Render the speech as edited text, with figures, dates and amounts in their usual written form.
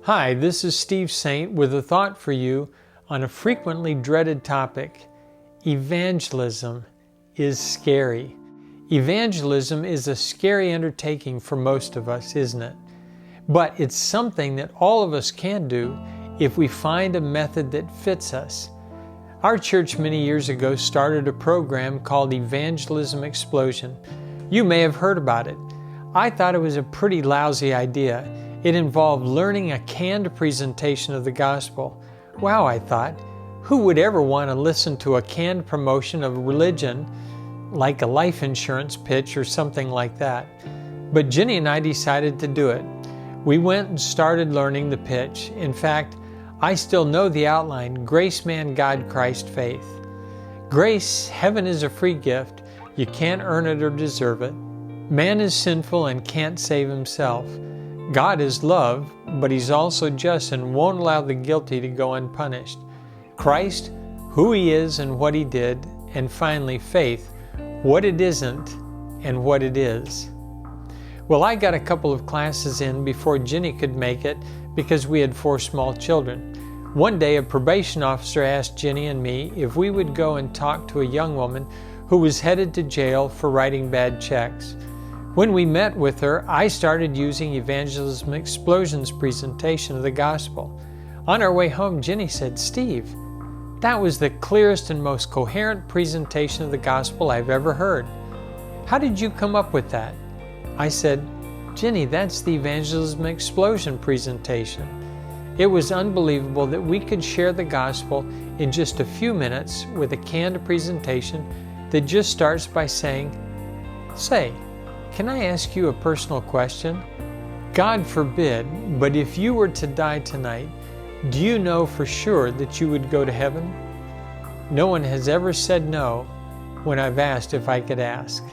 Hi, this is Steve Saint with a thought for you on a frequently dreaded topic. Evangelism is scary. Evangelism is a scary undertaking for most of us, isn't it? But it's something that all of us can do if we find a method that fits us. Our church many years ago started a program called Evangelism Explosion. You may have heard about it. I thought it was a pretty lousy idea. It involved learning a canned presentation of the gospel. Wow, I thought, who would ever want to listen to a canned promotion of religion like a life insurance pitch or something like that? But Jenny and I decided to do it. We went and started learning the pitch. In fact, I still know the outline: grace, man, God, Christ, faith. Grace, heaven is a free gift. You can't earn it or deserve it. Man is sinful and can't save himself. God is love, but He's also just and won't allow the guilty to go unpunished. Christ, who He is and what He did. And finally, faith, what it isn't and what it is. Well, I got a couple of classes in before Jenny could make it because we had 4 small children. One day, a probation officer asked Jenny and me if we would go and talk to a young woman who was headed to jail for writing bad checks. When we met with her, I started using Evangelism Explosion's presentation of the gospel. On our way home, Jenny said, "Steve, that was the clearest and most coherent presentation of the gospel I've ever heard. How did you come up with that?" I said, "Jenny, that's the Evangelism Explosion presentation." It was unbelievable that we could share the gospel in just a few minutes with a canned presentation that just starts by saying, "Say, can I ask you a personal question? God forbid, but if you were to die tonight, do you know for sure that you would go to heaven?" No one has ever said no when I've asked if I could ask.